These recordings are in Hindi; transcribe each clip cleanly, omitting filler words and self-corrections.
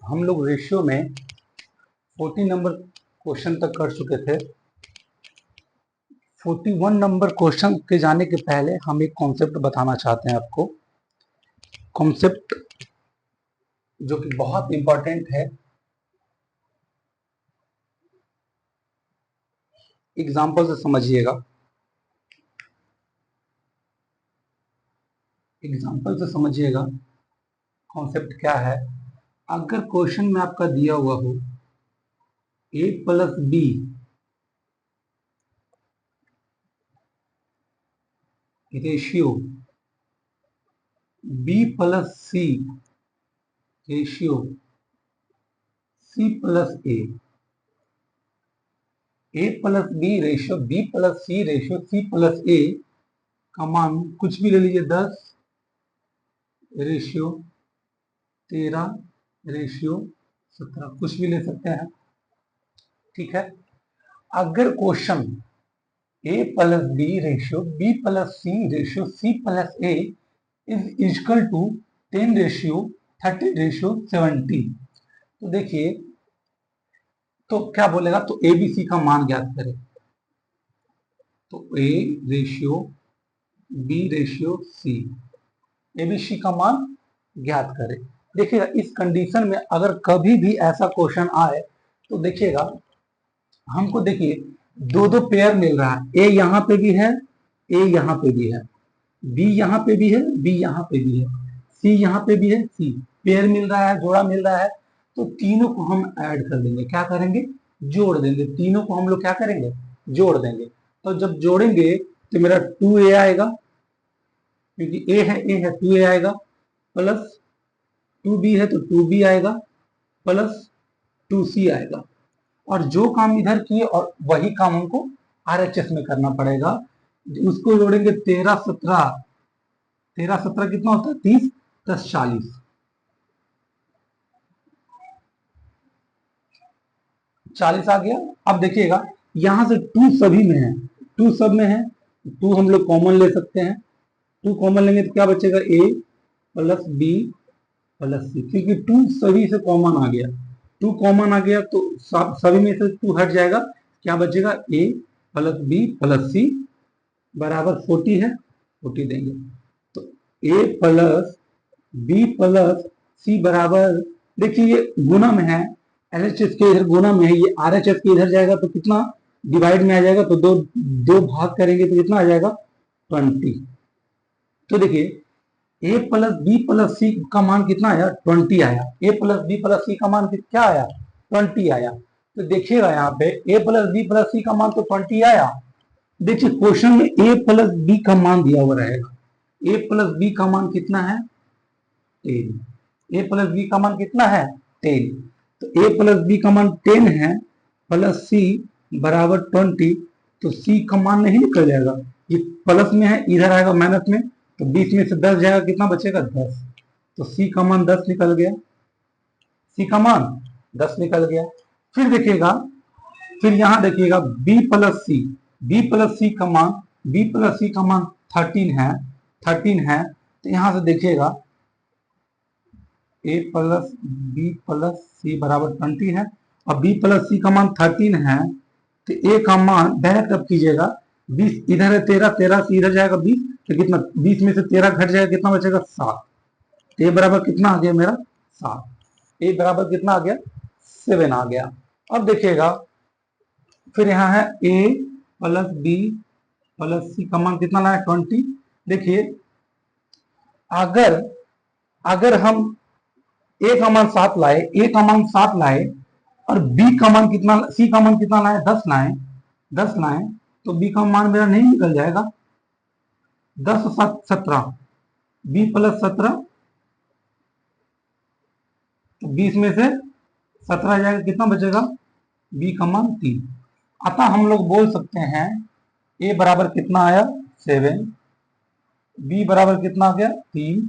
हम लोग रेशियो में 40 नंबर क्वेश्चन तक कर चुके थे। 41 नंबर क्वेश्चन के जाने के पहले हम एक कॉन्सेप्ट बताना चाहते हैं आपको, कॉन्सेप्ट जो कि बहुत इंपॉर्टेंट है। एग्जाम्पल से समझिएगा, एग्जाम्पल से समझिएगा कॉन्सेप्ट क्या है। अगर क्वेश्चन में आपका दिया हुआ हो a plus b ratio b plus c ratio c plus a plus b ratio b plus c ratio c plus a का मान कुछ भी ले लीजिए, 10 रेशियो 13 रेशियो 17, कुछ भी ले सकते हैं, ठीक है। अगर question a plus b ratio b plus c ratio c plus a is equal to 10 ratio 30 ratio 70, तो देखिए तो क्या बोलेगा, तो ए बी सी का मान ज्ञात करें। तो a ratio b ratio c a b c का मान ज्ञात करें। देखिएगा इस कंडीशन में अगर कभी भी ऐसा क्वेश्चन आए तो देखिएगा हमको, देखिए दो दो पेयर मिल रहा है, ए यहाँ पे भी है, ए यहाँ पे भी है, बी यहाँ पे भी है, बी यहाँ पे भी है, सी यहाँ पे भी है, सी पेयर मिल रहा है, जोड़ा मिल रहा है। तो तीनों को हम ऐड कर देंगे, क्या करेंगे, जोड़ देंगे। तीनों को हम लोग क्या करेंगे, जोड़ देंगे। तो जब जोड़ेंगे तो मेरा 2a आएगा, क्योंकि ए है 2a आएगा, प्लस 2b है तो 2b आएगा, प्लस 2c आएगा। और जो काम इधर किए और वही काम हमको आरएचएस में करना पड़ेगा। उसको जोड़ेंगे 13 17, 13 17 कितना होता है, 30 10 40, 40 आ गया। अब देखिएगा यहां से 2 सभी में है, 2 सब में है, 2 हम लोग कॉमन ले सकते हैं। 2 कॉमन लेंगे तो क्या बचेगा, a प्लस बी प्लस सी, क्योंकि 2 सभी से कॉमन आ गया। 2 कॉमन आ गया तो सभी में से 2 हट जाएगा, क्या बचेगा, a प्लस बी प्लस सी बराबर 40 है, 40 देंगे। तो a प्लस बी प्लस सी बराबर, देखिए ये गुना में है, एलएचएस के इधर गुना में है, ये आरएचएस के इधर जाएगा तो कितना डिवाइड में आ जाएगा, तो दो दो भाग करेंगे तो कितना आ जाएगा, 20। तो देखिए a प्लस बी प्लस सी का मान कितना आया, 20 आया। a प्लस बी प्लस सी का मान क्या आया, 20 आया। तो देखिएगा यहाँ पे a प्लस बी प्लस सी का मान तो 20 आया। देखिए क्वेश्चन में a प्लस बी का मान दिया हुआ रहेगा, a प्लस बी का मान कितना है, 10। a प्लस बी का मान कितना है, 10। तो a प्लस बी का मान 10 है, प्लस सी बराबर 20, तो c का मान नहीं निकल जाएगा, ये प्लस में है, इधर आएगा माइनस में, तो 20 में से 10 जाएगा, कितना बचेगा, 10। तो c का मान 10 निकल गया, c का मान 10 निकल गया। फिर देखिएगा, फिर यहां देखिएगा b प्लस सी, b प्लस सी का मान, b प्लस सी का मान 13 है, 13 है। तो यहां से देखिएगा a प्लस बी प्लस सी बराबर 20 है, और b प्लस सी का मान 13 है। तो a का मान डायरेक्ट अब कीजिएगा, 20 इधर है, 13 13 से इधर जाएगा 20, तो कितना, 20 में से 13 घट जाएगा, कितना बचेगा, 7। a बराबर कितना आ गया मेरा, 7। a बराबर कितना आ गया, 7 आ गया। अब देखिएगा फिर यहाँ है a प्लस बी प्लस सी का मान कितना लाया, 20। देखिए अगर अगर हम a का मान 7 लाए, a का मान 7 लाए, और b का मान कितना, c का मान कितना लाए, 10 लाए, 10 लाए, तो b का मान मेरा नहीं निकल जाएगा, 10 7 17, b प्लस 17, तो 20 में से 17 जाएगा, कितना बचेगा, b का मान 3। अतः हम लोग बोल सकते हैं a बराबर कितना आया, 7, b बराबर कितना आ गया, 3,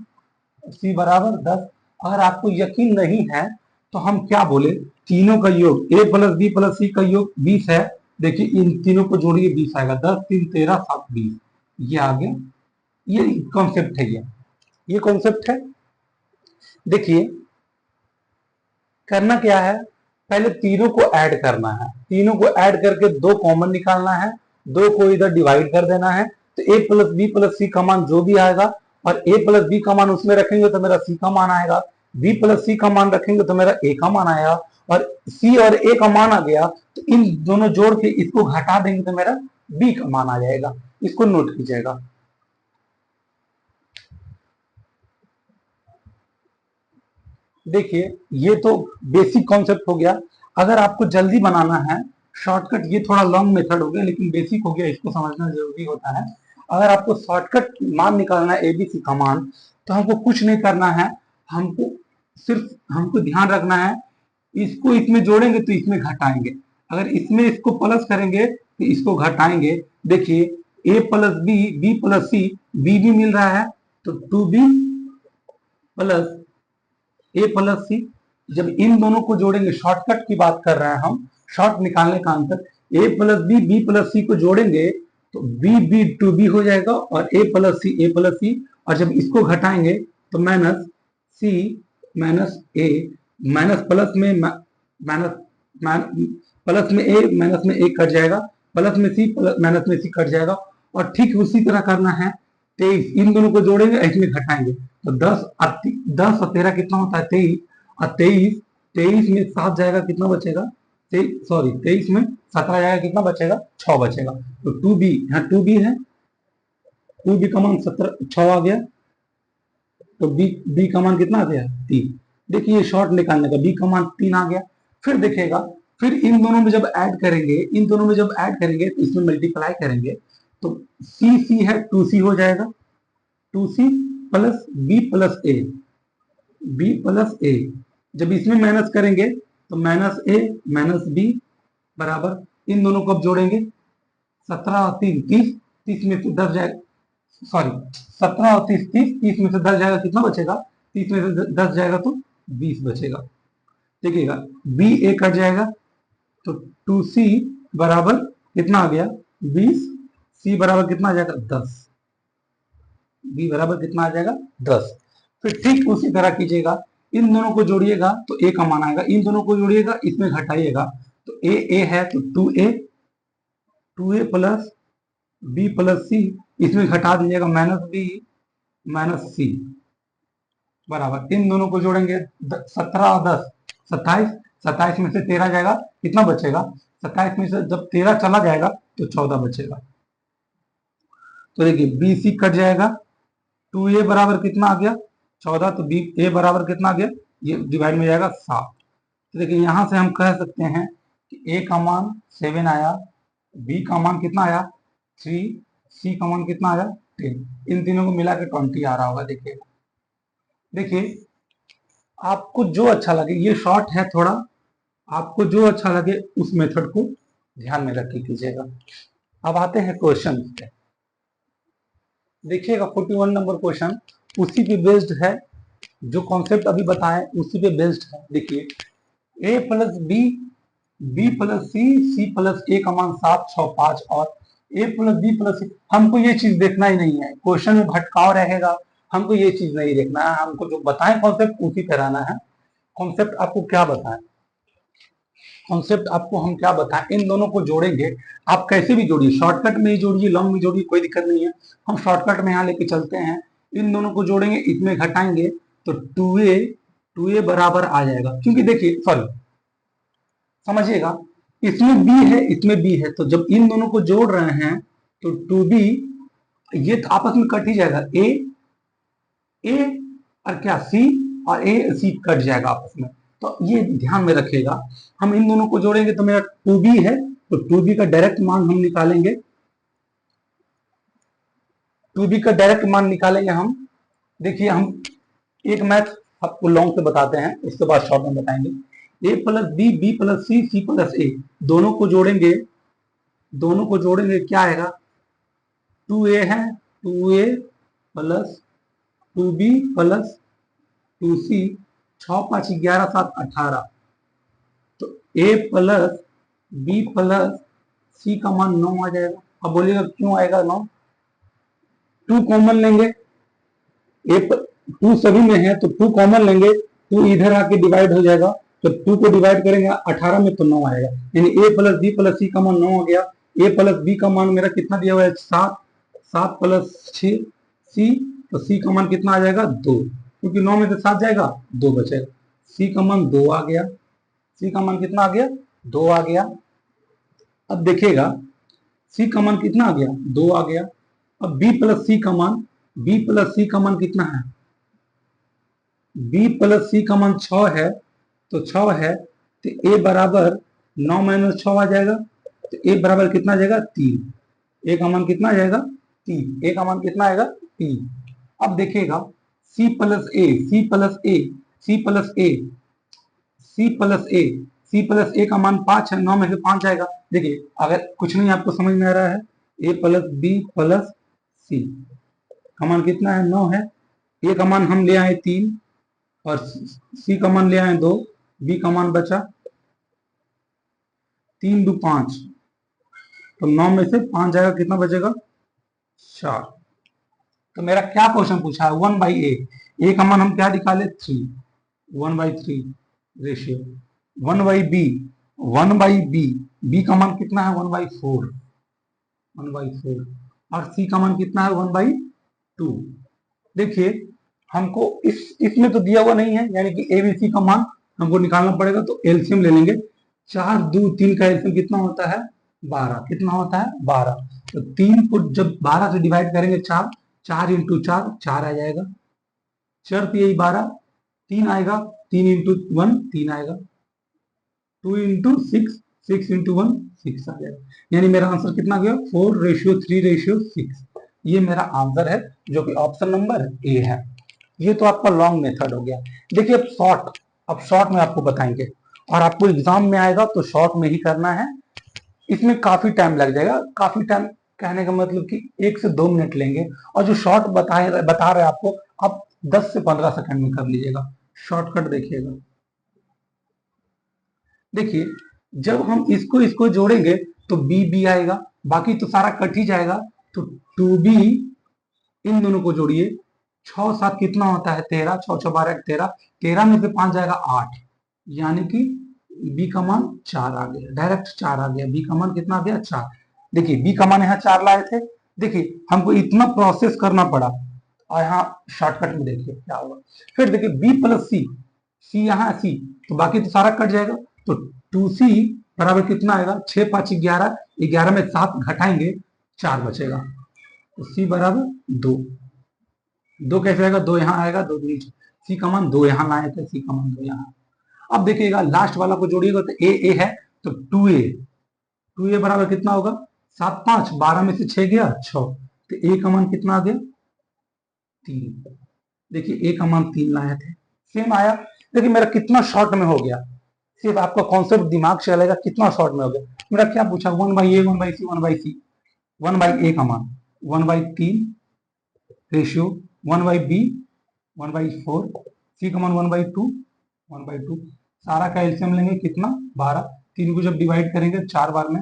c बराबर 10। अगर आपको यकीन नहीं है तो हम क्या बोले, तीनों का योग, a प्लस बी प्लस सी का योग 20 है। देखिए इन तीनों को जोड़िए, 20 आएगा, 10 3 13 7 20, ये आ गया। ये कॉन्सेप्ट है, ये कॉन्सेप्ट है। देखिए करना क्या है, पहले तीनों को ऐड करना है, तीनों को ऐड करके दो कॉमन निकालना है, दो को इधर डिवाइड कर देना है, तो ए प्लस बी प्लस सी का मान जो भी आएगा, और ए प्लस बी का मान उसमें रखेंगे तो मेरा सी का मान आएगा, बी प्लस सी का मान रखेंगे तो मेरा ए का मान आएगा, और सी और ए का मान आ गया तो इन दोनों जोड़ के इसको घटा देंगे तो मेरा बी का मान आ जाएगा। इसको नोट कीजिएगा। देखिए ये तो बेसिक कॉन्सेप्ट हो गया। अगर आपको जल्दी बनाना है शॉर्टकट, ये थोड़ा लॉन्ग मेथड हो गया लेकिन बेसिक हो गया, इसको समझना जरूरी होता है। अगर आपको शॉर्टकट मान निकालना है एबीसी का मान, तो हमको कुछ नहीं करना है, हमको ध्यान रखना है इसको इसमें जोड़ेंगे तो इसमें घटाएंगे, अगर इसमें इसको प्लस करेंगे तो इसको घटाएंगे। देखिए ए प्लस बी, बी प्लस सी, बी भी मिल रहा है तो 2b प्लस ए प्लस सी, जब इन दोनों को जोड़ेंगे, शॉर्टकट की बात कर रहे हैं हम, शॉर्ट निकालने का आंसर, ए प्लस बी, बी प्लस सी को जोड़ेंगे तो बी बी 2b हो जाएगा, और ए प्लस सी, और जब इसको घटाएंगे तो माइनस सी माइनस ए, माइनस प्लस में माइनस, प्लस में ए माइनस में ए कट जाएगा, प्लस में सी माइनस में सी कट जाएगा, और ठीक उसी तरह करना है 23, इन दोनों को जोड़ेंगे इसमें घटाएंगे तो 10 और 13 कितना होता है 23, और 23 में 7 जाएगा कितना बचेगा, सॉरी 23 में 17 जाएगा कितना बचेगा, 6 बचेगा। तो 2b, यहाँ 2b है, 2b का मान 6 आ गया, तो b का मान कितना आ गया 3। देखिए ये शॉर्ट निकालने का, b का मान 3 आ गया। फिर देखिएगा, फिर इन दोनों में जब ऐड करेंगे तो इसमें मल्टीप्लाई करेंगे तो c है 2c हो जाएगा, 2c plus b plus a, जब इसमें माइनस करेंगे तो माइनस a माइनस b बराबर, इन दोनों को अब जोड़ेंगे 17 और 3 30, 30 में से 10 जाएगा, सॉरी 17 और 30 30 में से 10 जाएगा कितना बचेगा, 30 में से 10 जाएगा तो 20 बचेगा। देखिएगा b a कट जाएगा तो 2c बराबर कितना आ गया 20, c बराबर कितना आ जाएगा 10, b बराबर कितना आ जाएगा 10। फिर ठीक उसी तरह कीजिएगा, इन दोनों को जोड़िएगा तो a का मान आएगा, इन दोनों को जोड़िएगा इसमें घटाइएगा तो a है तो 2a प्लस b प्लस सी, इसमें घटा दीजिएगा माइनस b माइनस सी बराबर, इन दोनों को जोड़ेंगे 17 और 10 27, 27 में से 13 जाएगा कितना बचेगा, 27 में से जब 13 चला जाएगा तो 14 बचेगा। तो देखिए बी सी कट जाएगा, 2a बराबर कितना आ गया 14, तो बी ए बराबर कितना आ गया, ये डिवाइड में जाएगा 7। तो देखिए यहां से हम कह सकते हैं कि a का मान 7 आया, b का मान कितना आया 3, c का मान कितना आया 10, इन तीनों को मिला के 20 आ रहा होगा। देखिए आपको जो अच्छा लगे, ये शॉर्ट है थोड़ा, आपको जो अच्छा लगे उस मेथड को ध्यान में रख के कीजिएगा। अब आते हैं क्वेश्चन पे। देखिएगा 41 नंबर क्वेश्चन उसी पे बेस्ड है, जो कॉन्सेप्ट अभी बताएं उसी पे बेस्ड है। देखिए a plus B, B plus C, C plus A का मान 7 6 5 और a plus B plus C, हमको ये चीज देखना ही नहीं है, क्वेश्चन में भटकाव रहेगा, हमको ये चीज नहीं देखना है, हमको जो बताएं कॉन्सेप्ट उसी पे रहना है। कॉन्सेप्ट आपको क्या बताएं, कॉन्सेप्ट आपको हम क्या बताएं, इन दोनों को जोड़ेंगे, आप कैसे भी जोड़िए, शॉर्टकट में ही जोड़िए, लॉन्ग में जोड़िए, कोई दिक्कत नहीं है, हम शॉर्टकट में यहाँ लेके चलते हैं। इन दोनों को जोड़ेंगे, इसमें घटाएंगे तो 2a बराबर आ जाएगा, क्योंकि देखिए सॉरी समझिएगा, इसमें b है इसमें b है, तो जब इन दोनों को जोड़ रहे हैं तो 2b, ये तो आपस में कट ही जाएगा, a और क्या c और a c कट जाएगा आपस में, तो ये ध्यान में रखिएगा। हम इन दोनों को जोड़ेंगे तो मेरा 2b है, तो 2b का डायरेक्ट मान हम निकालेंगे, 2b का डायरेक्ट मान निकालेंगे हम। देखिए हम एक मैथ आपको लॉन्ग से बताते हैं, उसके बाद शॉर्ट में बताएंगे। a plus B, B plus C, C plus A, दोनों को जोड़ेंगे क्या आएगा, 2a है, 2a plus 2b plus 2c, 6 5 11 7 18, तो a प्लस बी प्लस सी का मान 9 आ जाएगा। अब बोलिएगा क्यों आएगा 9, 2 कॉमन लेंगे, 2 सभी में है तो 2 कॉमन लेंगे, 2 इधर आके डिवाइड हो जाएगा तो 2 को डिवाइड करेंगे 18 में तो 9 आएगा, यानी ए प्लस बी प्लस सी का मान 9 हो गया। ए प्लस बी का मान मेरा कितना दिया हुआ है 7, 7 प्लस 6 सी, तो सी का मान कितना आ जाएगा 2, क्योंकि 9 में से 7 जाएगा 2 बचेगा, सी का मान 2 आ गया। सी का मान कितना आ गया 2 आ गया। अब देखिएगा सी का मान कितना आ गया 2 आ गया। अब बी प्लस सी का मान, बी प्लस सी का मान कितना है, बी प्लस सी का मान 6 है, तो 6 है तो ए बराबर 9 माइनस 6 आ जाएगा, तो ए बराबर कितना आ जाएगा 3। ए का मान कितना आ जाएगा 3, ए का मान कितना आएगा 3। अब देखिएगा सी plus A, C plus A, C plus A, C plus A, C plus A का मान 5 है, 9 में से 5 आएगा। देखिए अगर कुछ नहीं आपको समझ में आ रहा है, ए प्लस बी प्लस सी का मान कितना है 9 है, ए का मान हम ले आए 3 और सी का मान ले आए 2, बी का मान बचा 3 2 5, तो 9 में से 5 जाएगा, कितना बचेगा 4। तो मेरा क्या क्वेश्चन पूछा है 1/a, ए का मान हम क्या निकाले 3, 1/3 रेशियो। 1/b, 1/b, बी का मान कितना है 1/4, 1/4, और सी का मान कितना है 1/2। देखिए हमको इसमें तो दिया हुआ नहीं है, यानी कि एबीसी का मान हमको निकालना पड़ेगा, तो एलसीएम ले लेंगे। 4 2 3 का एलसीएम कितना होता है 12, कितना होता है 12, तो 3 को जब 12 से डिवाइड करेंगे 4, 4 इंटू 4 4 आ जाएगा, 4 तो यही 12, 3 आएगा, 3 इंटू 1 3 आएगा, 2 इंटू 6 6 इंटू 1 6 आ जाएगा, यानी मेरा आंसर कितना गया 4:3:6। ये मेरा आंसर है जो कि ऑप्शन नंबर ए है। ये तो आपका लॉन्ग मेथड हो गया। देखिए अब शॉर्ट में आपको बताएंगे, और आपको एग्जाम में आएगा तो शॉर्ट में ही करना है। इसमें काफी टाइम लग जाएगा, काफी टाइम कहने का मतलब कि 1 से 2 मिनट लेंगे, और जो शॉर्ट बता रहे आपको आप 10 से 15 सेकंड में कर लीजिएगा। शॉर्टकट देखिएगा, देखिए जब हम इसको इसको जोड़ेंगे तो बी बी आएगा, बाकी तो सारा कट ही जाएगा, तो 2b, इन दोनों को जोड़िए, 6 7 कितना होता है 13, 6 6 12 13, 13 में से 5 जाएगा 8, यानी कि बी का मान 4 आ गया, डायरेक्ट 4 आ गया, बी का मान कितना आ गया 4। देखिए बी का मान यहाँ 4 लाए थे, देखिए हमको इतना प्रोसेस करना पड़ा, और यहाँ शॉर्टकट में देखिए क्या होगा। फिर देखिए बी प्लस सी, सी यहाँ सी, तो बाकी तो सारा कट जाएगा, तो 2c बराबर कितना आएगा 6 5 11, 11 में 7 घटाएंगे 4 बचेगा, तो सी बराबर 2, 2 कैसे आएगा 2 यहाँ आएगा 2 नीचे, सी का मान 2 यहाँ लाए थे, सी का मान 2 यहाँ। अब देखिएगा लास्ट वाला को जोड़िएगा तो ए है, तो 2a बराबर कितना होगा 7 5, 12 में से 6 गया 6, तो ए का मान कितना आ गया 3। देखिए ए का मान 3 लाए थे, सेम आया। देखिए मेरा कितना शॉर्ट में हो गया, सिर्फ आपका कॉन्सेप्ट दिमाग से चलेगा, कितना शॉर्ट में हो गया। मेरा क्या पूछा 1/a 1/c 1/c, 1/a का मान 1/3 रेशियो, 1/b 1/4, सी का मान 1/2 1/2, सारा का एलसीएम लेंगे कितना 12, 3 को जब डिवाइड करेंगे 4 बार में,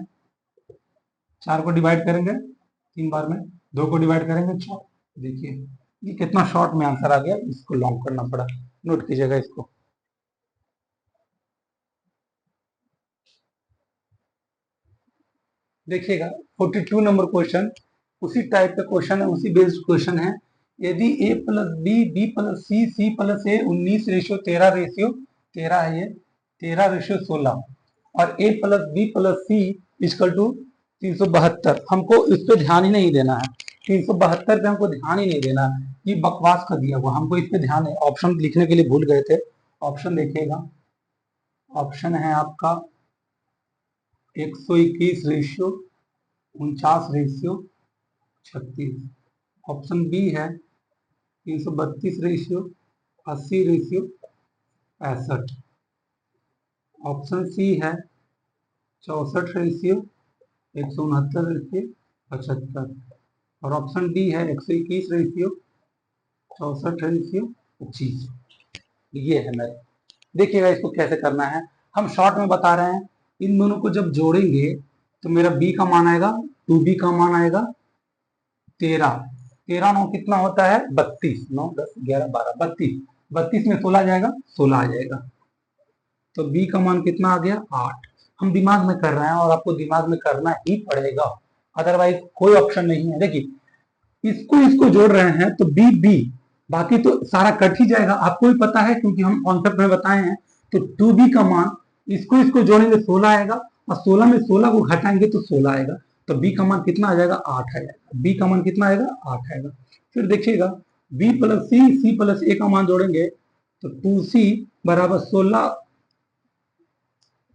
4 को डिवाइड करेंगे 3 बार में, 2 को डिवाइड करेंगे 4। देखिए ये कितना शॉर्ट में आंसर आ गया, इसको लॉन्ग करना पड़ा, नोट कीजिएगा इसको। देखिएगा 42 नंबर क्वेश्चन, उसी टाइप का क्वेश्चन है, उसी बेस्ड क्वेश्चन है। यदि a plus B, B plus C, C plus A 19:13 है, ये 13:16, और a plus B plus C equal to 372, हमको इस पे ध्यान ही नहीं देना है, 372 पे हमको ध्यान ही नहीं देना है, ये बकवास का दिया हुआ, हमको इस पे ध्यान है। ऑप्शन लिखने के लिए भूल गए थे, ऑप्शन देखिएगा, ऑप्शन है आपका 121 रेशियो 49:36, ऑप्शन बी है 332 रेशियो 80:65, ऑप्शन सी है 64 रेशियो 169:75, और ऑप्शन डी है 121 रेशियो 64:25। ये है मेरा, देखिएगा इसको कैसे करना है, हम शॉर्ट में बता रहे हैं। इन दोनों को जब जोड़ेंगे तो मेरा b का मान आएगा, 2b का मान आएगा 13, 13 9 कितना होता है 32, 9 10 11 12 32, 32 में 16 जाएगा 16 आ जाएगा, तो बी का मान कितना आ गया 8। हम दिमाग में कर रहे हैं और आपको दिमाग में करना ही पड़ेगा, अदरवाइज कोई ऑप्शन नहीं है। देखिए इसको इसको जोड़ रहे हैं तो बी बी, बाकी तो सारा कट ही जाएगा, आपको भी पता है क्योंकि हम कॉन्सेप्ट में बताए हैं। तो 2b का मान इसको इसको जोड़ेंगे 16 आएगा, और 16 में 16 को घटाएंगे तो 16 आएगा। तो b का मान कितना आ जाएगा 8 आएगा। b का मान कितना आएगा 8 आएगा। फिर देखिएगा b plus c plus a का मान जोड़ेंगे तो 2c बराबर 16,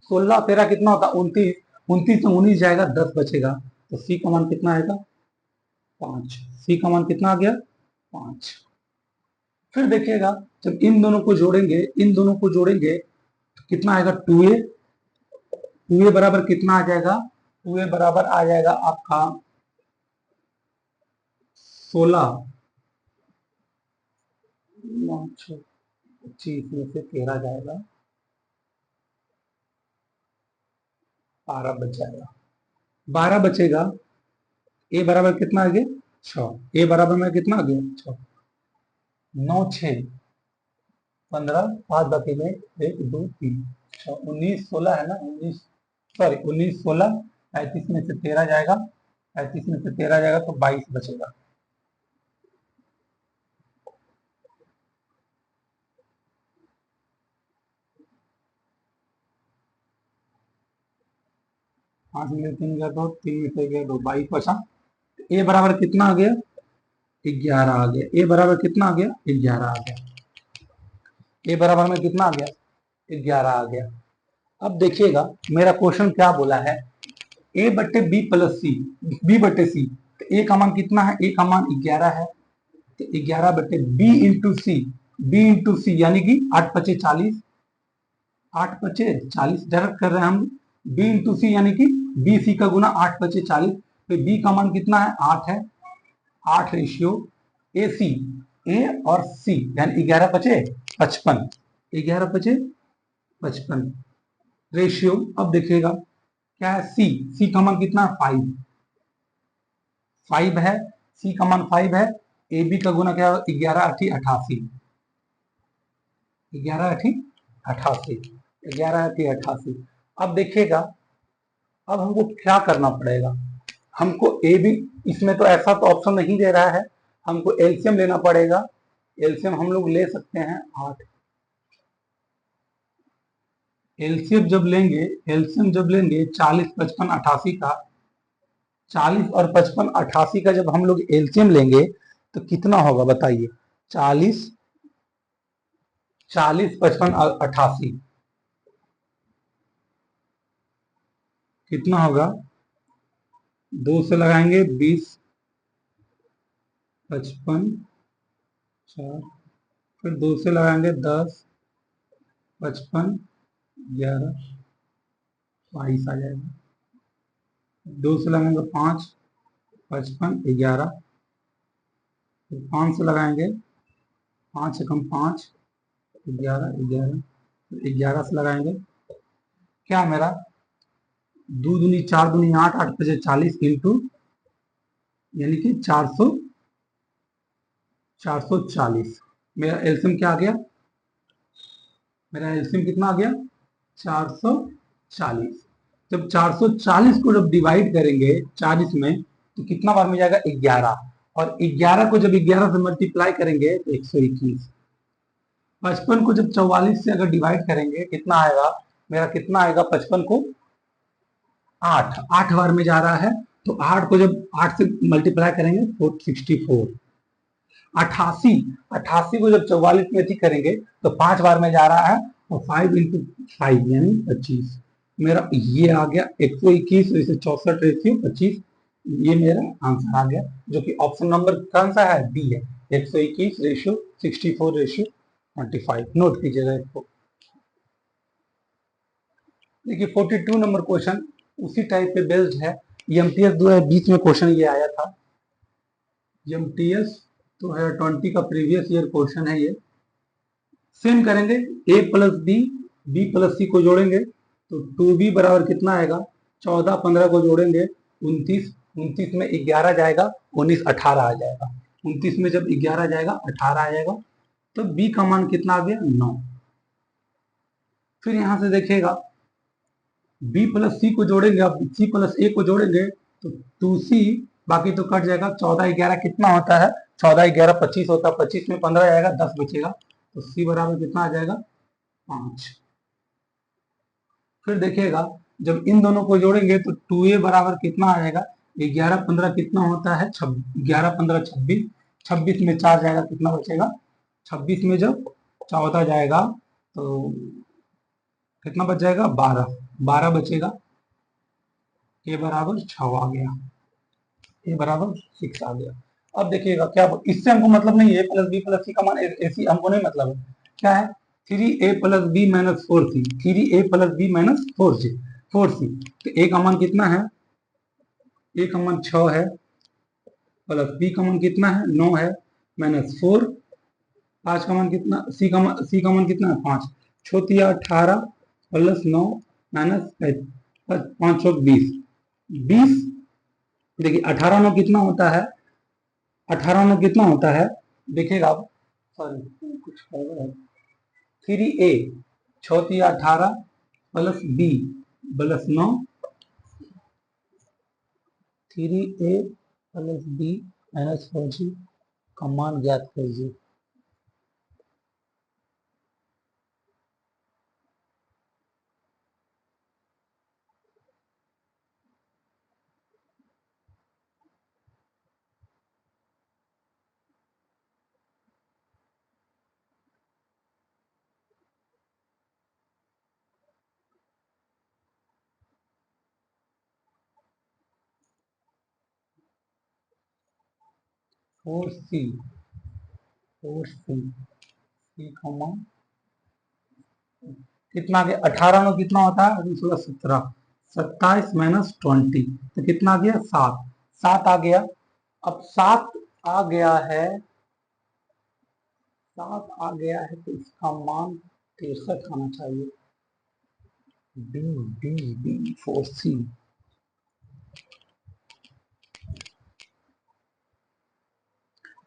16 तेरह कितना होता है 29, 29 से 19 जाएगा 10 बचेगा। तो c का मान कितना आएगा 5। c का मान कितना आ गया 5। फिर देखिएगा जब इन दोनों को जोड़ेंगे, इन दोनों को जोड़ेंगे तो कितना आएगा 2a, 2a बराबर कितना आ जाएगा, 2a बराबर आ जाएगा आपका 16, 25 में से 13 जाएगा 12 बच जाएगा, 12 बचेगा। a बराबर कितना आ गया 6, a बराबर में कितना आ गया 6, 9 6 15 5 बाकी में 1 2 3 6 19 16 है ना, 19 सॉरी 19 16 35 में से 13 जाएगा, 35 में से 13 जाएगा तो 22 बचेगा। पांच में 3 गया 2, 3 में से गया 2, 22 बचा। ए बराबर कितना आ गया 11 आ गया। ए बराबर कितना आ गया 11 आ गया। ए बराबर में कितना आ गया 11 आ गया। अब देखिएगा मेरा क्वेश्चन क्या बोला है, ए बट्टे बी प्लस सी, बी बट्टे सी, तो ए का मान कितना है, ए का मान 11 है। तो 11 बट्टे बी इंटू सी, बी इंटू सी यानी कि 8 पचे 40, 8 पचे 40 डायरेक्ट कर रहे हैं हम। बी इंटू सी यानी कि बी सी का गुना 8 पचे 40, तो बी का मान कितना है 8 है, 8 रेशियो ए सी, ए और सी यानी 11 पचे 55, 11 पचे 55 रेशियो। अब देखिएगा क्या है सी, सी का मान कितना है 5, 5 है, सी का मान 5 है। ए बी का गुना क्या है 11 अठी 88, 11 अठी 88, 11 अठी 88। अब देखिएगा अब हमको क्या करना पड़ेगा, हमको ए बी, इसमें तो ऐसा तो ऑप्शन नहीं दे रहा है, हमको एलसीएम लेना पड़ेगा। एलसीएम हम लोग ले सकते हैं 8। एलसीएम जब लेंगे, एलसीएम जब लेंगे 40 55 88 का, 40 और 55 88 का जब हम लोग एलसीएम लेंगे तो कितना होगा बताइए, 40 40 55 88 कितना होगा, 2 से लगाएंगे 20 55 4, फिर 2 से लगाएंगे 10 55 11 22 आ जाएगा। 2 से लगाएंगे 5 55 11, फिर 5 से लगाएंगे 5 से कम 5 11 11, फिर 11 से लगाएंगे क्या मेरा 2 दूनी 4 दूनी 8, 8 पचे 40 इंटू यानी कि 400 440। मेरा एलसीएम क्या आ गया, मेरा एलसीएम कितना आ गया 440। जब 440 को जब डिवाइड करेंगे 40 में तो कितना बार में जाएगा 11, और 11 को जब 11 से मल्टीप्लाई करेंगे तो 121। 55 को जब 44 से अगर डिवाइड करेंगे कितना आएगा, मेरा कितना आएगा 55 को 8, 8 बार में जा रहा है, तो 8 को जब 8 से मल्टीप्लाई करेंगे 464। 88, 88 को जब 44 में थी करेंगे तो 5 बार में जा रहा है, और 5 इंटू 5 यानी 25। मेरा ये आ गया 121 इसे 64 रेशियो 25, ये मेरा आंसर आ गया जो कि ऑप्शन नंबर कौन सा है बी है, 121 रेशियो 64 रेशियो 25। नोट कीजिएगा इसको। देखिए 42 नंबर क्वेश्चन उसी टाइप पे बेस्ड है, एमटीएस 2020 में क्वेश्चन ये आया था। एमटीएस 2020 का प्रीवियस ईयर क्वेश्चन है ये। सेम करेंगे ए प्लस बी, बी प्लस सी को जोड़ेंगे तो 2b बराबर कितना आएगा 14 15 को जोड़ेंगे 29, 29 में 11 जाएगा 19 18 आ जाएगा, 29 में जब 11 जाएगा 18 आ जाएगा, तो b का मान कितना आ गया 9। फिर यहां से देखिएगा बी प्लस सी को जोड़ेंगे, अब सी प्लस ए को जोड़ेंगे तो 2c, बाकी तो कट जाएगा। 14 11 कितना होता है? 14 11 25 होता है। 25 में 15 जाएगा, 10 बचेगा, तो सी बराबर कितना आ जाएगा? 5। फिर देखिएगा जब इन दोनों को जोड़ेंगे तो 2a बराबर कितना आ जाएगा? 11 15 कितना होता है? 11 15 26। 26 में 4 जाएगा, कितना बचेगा? 26 में जब 14 जाएगा तो कितना बच जाएगा? 12। 12 बचेगा। ए बराबर 6 आ गया, ए बराबर 6 आ गया। अब देखिएगा क्या, इससे हमको मतलब नहीं है, ए प्लस बी प्लस सी का मान ऐसी हमको नहीं मतलब है। क्या है? 3a + b - 4c, 3a + b - 4c। तो ए का मान कितना है? ए का मान 6 है, प्लस बी का मान कितना है? 9 है, -4। 5 का मान कितना? सी का मान कितना है? 5। छोतिया 18 प्लस 9 माइनस 5 20। 20, देखिए 18 9 कितना होता है? 18 9 कितना होता है? देखिएगा आप, सॉरी कुछ गड़बड़ है। 3a छोतिया 18 plus B plus 9, 3a + b - 4c का मान ज्ञात कीजिए। फोर सी, सी का मान कितना आ गया? 18 में कितना होता है? 16 17, 27 - 20, तो कितना आ गया? 7। 7 आ गया। अब 7 आ गया है, 7 आ गया है तो इसका मान 63 आना चाहिए। B b b 4c।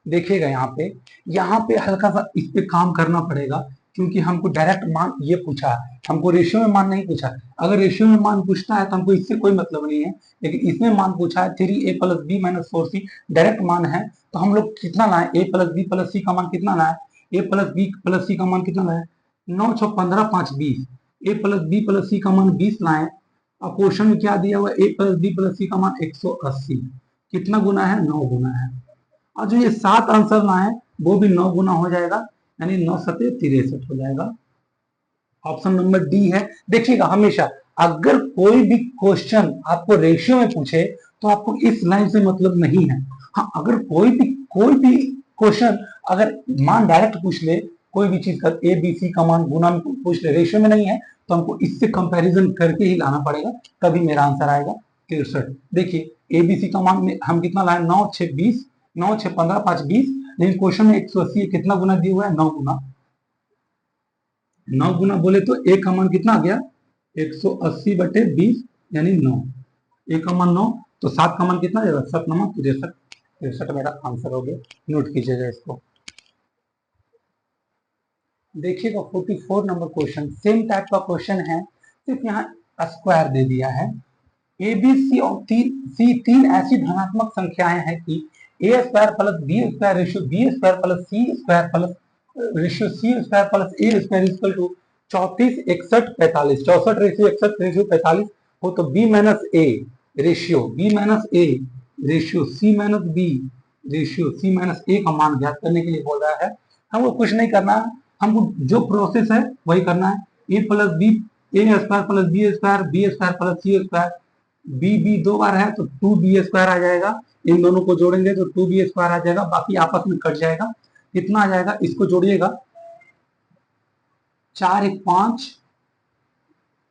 देखिएगा यहाँ पे हल्का सा इस पे काम करना पड़ेगा, क्योंकि हमको डायरेक्ट मान ये पूछा है, हमको रेशियो में मान नहीं पूछा। अगर रेशियो में मान पूछता है तो हमको इससे कोई मतलब नहीं है, लेकिन इसमें मान पूछा है 3a + b - 4c, डायरेक्ट मान है। तो हम लोग कितना लाए? a + b + c का मान कितना लाए? a + b + c का मान कितना लाए? 9 6 15 5 20। a + b + c का मान 20 लाए। अब क्वेश्चन में क्या दिया हुआ? a + b + c का मान 180। कितना गुना है? 9 गुना है। और जो ये 7 आंसर लाए वो भी 9 गुना हो जाएगा, यानी 9 सते 63 हो जाएगा। ऑप्शन नंबर डी है। देखिएगा हमेशा अगर कोई भी क्वेश्चन आपको रेशियो में पूछे तो आपको इस लाइन से मतलब नहीं है। हाँ, अगर कोई भी क्वेश्चन अगर मान डायरेक्ट पूछ ले, कोई भी चीज का ए बी सी का मान गुना में पूछ ले, रेशियो में नहीं है, तो हमको इससे कंपैरिजन करके ही लाना पड़ेगा, तभी मेरा आंसर आएगा 63। देखिए एबीसी का मान में हम कितना लाए? 9 6 20, 9 6 15 5 20, लेकिन क्वेश्चन में 180 कितना गुना दिया हुआ है? 9 गुना। 9 गुना बोले तो ए का मान कितना आ गया? 180/20 यानी 9। ए का मान 9, तो 7 का मान कितना जाएगा? 7 9 63। 63 मेरा आंसर हो गया। नोट कीजिएगा इसको। देखिएगा 44 नंबर क्वेश्चन, सेम टाइप का क्वेश्चन है, सिर्फ यहाँ स्क्वायर दे दिया है। ए बी सी और सी तीन ऐसी धनात्मक संख्याएं हैं कि A square plus B square ratio B square plus C square plus ratio C square plus A square equal to 34 61 45। 64 ratio 61 ratio 45 हो तो B - A ratio C minus A का मान ज्ञात करने के लिए बोल रहा है। हमको कुछ नहीं करना है, हमको जो प्रोसेस है वही करना है। A plus B, A square plus B square plus C square, B दो बार है तो 2b² आ जाएगा। इन दोनों को जोड़ेंगे तो 2b² आ जाएगा, बाकी आपस में कट जाएगा। कितना आ जाएगा? इसको जोड़िएगा, 4 1 5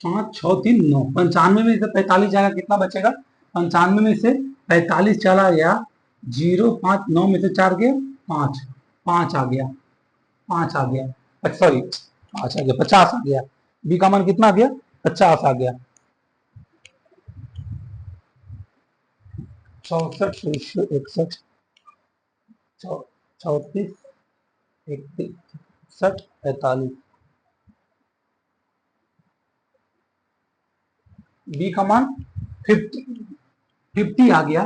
5 6 3 9, 95 में से 45 जाएगा, कितना बचेगा? 95 में से 45 चला गया, 0 5 9 में से 4 गया 5, 5 आ गया, 5 आ गया, सॉरी 5 आ गया, 50 आ गया। बी का मान कितना आ गया? 50 आ गया। 64 रेशियो 61, 34 61 45। बी का मान 50 आ गया,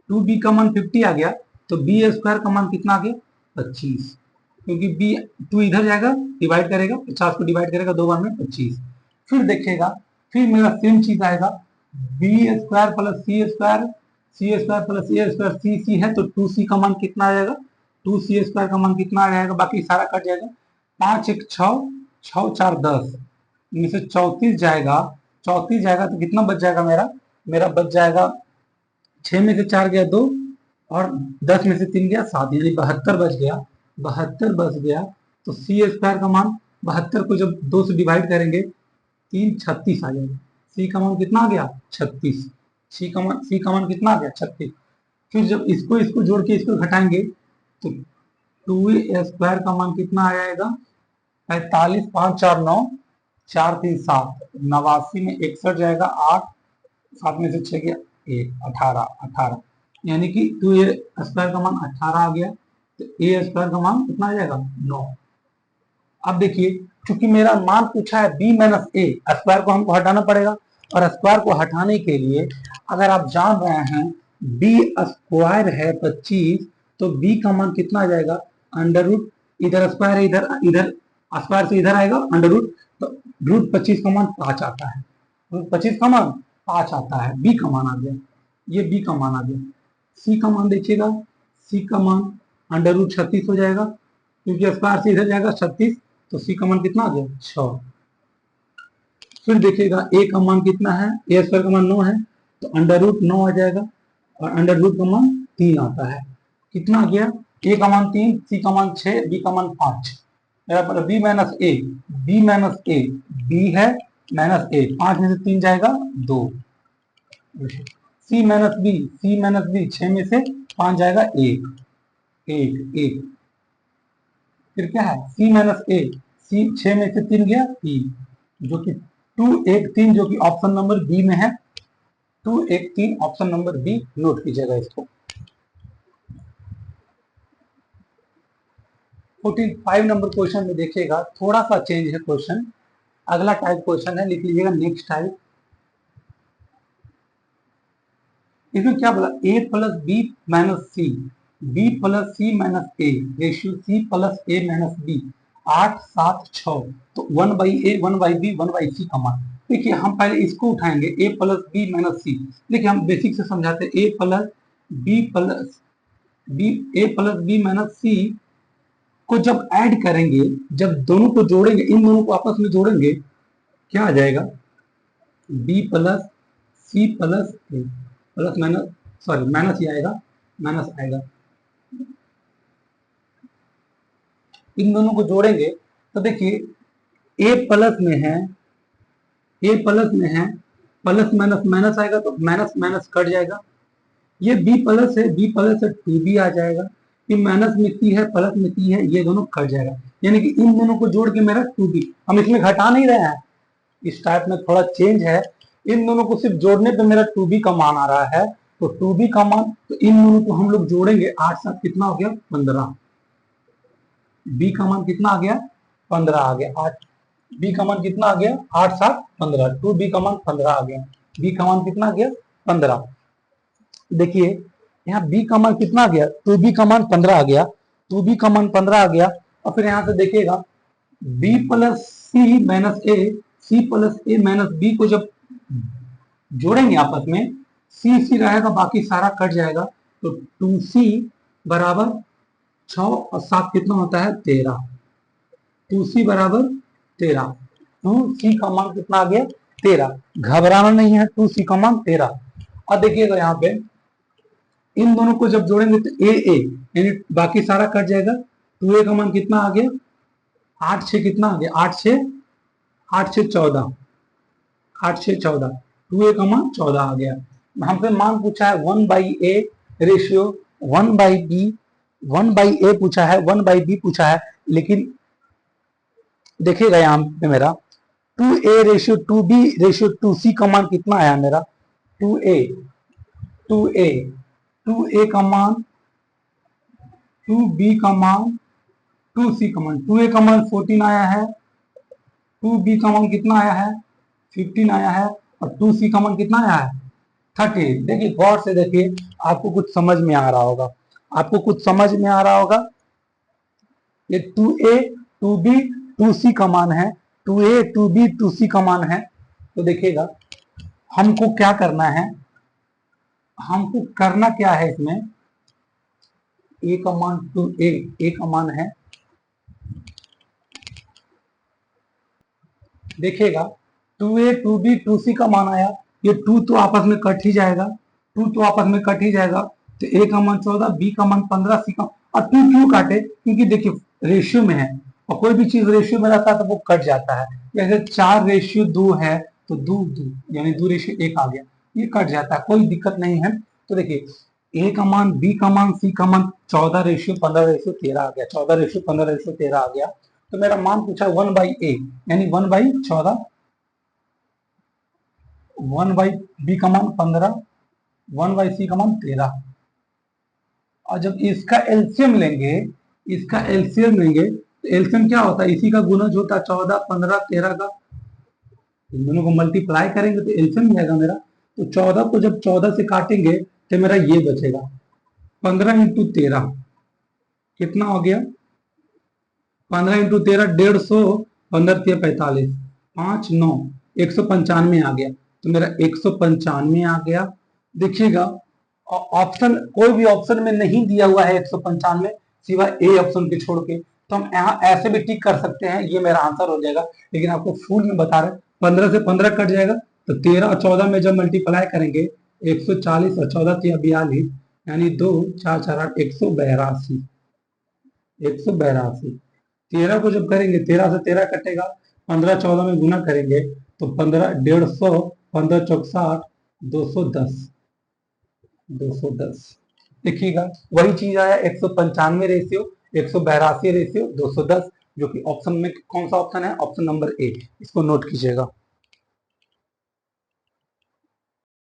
2b का मान 50 आ गया, तो बी स्क्वायर का मान कितना आ गया 25, क्योंकि बी 2 इधर जाएगा डिवाइड करेगा, 50 को डिवाइड करेगा 2 बार में 25। फिर देखेगा, फिर मेरा सेम चीज आएगा, B square plus C square, C square plus A square, सी सी है तो 2c का मान कितना आ जाएगा, 2c स्क्वायर का मान कितना आ जाएगा, बाकी सारा कट जाएगा, 5 1 6, 6 4 10, इनमें से 34 जाएगा, 34 जाएगा तो कितना बच जाएगा मेरा, मेरा बच जाएगा 6 में से 4 गया 2, और 10 में से 3 गया 7, यानी 72 बच गया, 72 बच गया। तो सी स्क्वायर का मान 72 को जब 2 से डिवाइड करेंगे 3 36 आ जाएगा, सी का मान कितना आ गया 36, सी का मान कितना आ गया 36। फिर जब इसको इसको जोड़ के इसको घटाएंगे तो 2a स्क्वायर का मान कितना आ जाएगा 45, 5 4 9, 4 3 7, 89 में 61 जाएगा 8, 7 में से 6 गया 1, 18, 18, यानी कि 2a स्क्वायर का मान 18 आ गया, तो a स्क्वायर का मान कितना आ जाएगा 9। अब देखिए, क्योंकि मेरा मान पूछा है b माइनस ए, स्क्वायर को हमको हटाना पड़ेगा, और स्क्वायर को हटाने के लिए अगर आप जान रहे हैं b स्क्वायर है 25, तो b का मान कितना आ जाएगा अंडर रूट, इधर स्क्वायर है, इधर इधर स्क्वायर से इधर आएगा अंडर रूट, तो रूट 25 का मान 5 आता है, रूट 25 का मान 5 आता है, b का मान आ गया, ये b का मान आ गया। c का मान देखिएगा, c का मान अंडर रूट 36 हो जाएगा, क्योंकि स्क्वायर से इधर जाएगा 36, तो c का मान कितना आ गया 6। फिर देखिएगा a का मान कितना है, a स्क्वायर का मान 9 है, तो अंडर रूट 9 आ जाएगा, और अंडर रूट का मान 3 आता है, कितना आ गया a का मान 3, c का मान 6, b का मान 5, b minus a, b minus a, b है माइनस ए, 5 में से 3 जाएगा 2, c minus b, c minus b 6 में से 5 जाएगा 1, 1 1, फिर क्या है c माइनस ए, c 6 में से 3 गया 3, जो कि 2 1 3, जो कि ऑप्शन नंबर बी में है, 2 1 3 ऑप्शन नंबर बी, नोट कीजिएगा इसको। 45 नंबर क्वेश्चन में देखिएगा, थोड़ा सा चेंज है क्वेश्चन, अगला टाइप क्वेश्चन है, लिख लीजिएगा नेक्स्ट टाइप। इसमें क्या बोला, a plus B minus C, b plus C minus A, ratio c plus a minus B, 8 7 6, तो 1 by A 1 by B 1 by C का मान। देखिए हम पहले इसको उठाएंगे, a plus B minus C, देखिए हम बेसिक से समझाते हैं, a प्लस बी माइनस सी को जब ऐड करेंगे, जब दोनों को जोड़ेंगे, इन दोनों को आपस में जोड़ेंगे, क्या आ जाएगा b प्लस सी प्लस ए, प्लस माइनस, सॉरी माइनस ही आएगा, माइनस आएगा, इन दोनों को जोड़ेंगे तो देखिए a प्लस में है, a प्लस में है, प्लस माइनस माइनस आएगा, तो माइनस माइनस कट जाएगा, ये b प्लस है, b प्लस है 2b आ जाएगा, ये माइनस में c है, प्लस में c है, ये दोनों कट जाएगा, यानी कि इन दोनों को जोड़ के मेरा 2b, हम इसमें घटा नहीं रहे हैं, इस टाइप में थोड़ा चेंज है, इन दोनों को सिर्फ जोड़ने पे मेरा 2b का मान आ रहा है, तो 2b का मान, तो इन दोनों को हम लोग जोड़ेंगे, 8 7 कितना हो गया 15, b का मान कितना आ गया 15 आ गया, 8 b का मान कितना आ गया 8 7 15, 2b का मान 15 आ गया, b का मान कितना आ गया 15। देखिए यहाँ b का मान कितना आ गया, 2b का मान 15 आ गया, 2b का मान 15 आ गया, और फिर यहाँ से देखिएगा b प्लस सी माइनस ए, सी प्लस ए माइनस बी को जब जोड़ेंगे आपस में, सी सी रहेगा, बाकी सारा कट जाएगा, तो 2c बराबर 6 और 7 कितना होता है 13, 2c बराबर 13, 2c का मान कितना आ गया 13, घबराना नहीं है, 2c का मान 13। अब देखिएगा यहाँ पे इन दोनों को जब जोड़ेंगे तो ए ए, यानी बाकी सारा कट जाएगा, 2a का मान कितना आ गया 8 6 कितना आ गया 8 6 14, 8 6 14, 2a का मान 14 आ गया। हमसे मान पूछा है 1 by A, ratio 1 by B, 1 by A पूछा है, 1 बाई बी पूछा है, लेकिन देखिएगा यहाँ पे मेरा 2a ratio 2b ratio 2c का मान कितना आया मेरा 2a 2a 2a का मान 2b का मान 2c का मान, 2a का मान 14 आया है, 2b का मान कितना आया है 15 आया है, और 2c का मान कितना आया है 30। देखिए गौर से देखिए, आपको कुछ समझ में आ रहा होगा, आपको कुछ समझ में आ रहा होगा। ये 2a 2b 2c का मान है, 2a 2b 2c का मान है। तो देखिएगा हमको क्या करना है, हमको करना क्या है इसमें, a का मान 2a a का मान है, देखिएगा 2a 2b 2c का मान आया, ये 2 तो आपस में कट ही जाएगा, 2 तो आपस में कट ही जाएगा। तो a का मान 14, b का मान 15, c का, और 2 क्यों काटे, क्योंकि देखिए रेशियो में है, और कोई भी चीज रेशियो में रहता है तो वो कट जाता है। जैसे 4:2 है तो 2 यानी 2:1 आ गया, ये कट जाता है, कोई दिक्कत नहीं है। तो देखिए a का मान, b का मान, c का मान 14:15:13 आ गया, 14:15:13 आ गया। तो मेरा मान पूछा 1/a यानी 1/14, 1/b का मान 15, 1/c का मान 13। और जब इसका एलसीएम लेंगे, इसका एलसीएम लेंगे तो एलसीएम क्या होता है, इसी का गुणज होता है 14, 15, 13 का। इन दोनों को मल्टीप्लाई करेंगे तो एलसीएम मिलेगा मेरा। तो 14 को जब 14 से काटेंगे तो मेरा ये बचेगा 15 इंटू 13 कितना हो गया, 15 इंटू 13 150, 15 3 45, 5 9 195 आ गया। तो मेरा 195 आ गया। देखिएगा ऑप्शन, कोई भी ऑप्शन में नहीं दिया हुआ है 195 सिवाय ए ऑप्शन के छोड़ के, तो हम यहाँ ऐसे भी टिक कर सकते हैं, ये मेरा आंसर हो जाएगा। लेकिन आपको फुल में बता रहे 15 से 15 कट जाएगा, तो 13 और 14 में जब मल्टीप्लाई करेंगे 140 और 14 42 यानी 2 4 4 8 182, 182। 13 को जब करेंगे 13 से 13 कटेगा, 15 14 में गुना करेंगे तो 15 150, 15 चौक 60, 210, 210। देखिएगा वही चीज आया 195 रेशियो, 182 रेशियो 210, जो कि ऑप्शन में कौन सा ऑप्शन है, ऑप्शन नंबर ए, इसको नोट कीजिएगा।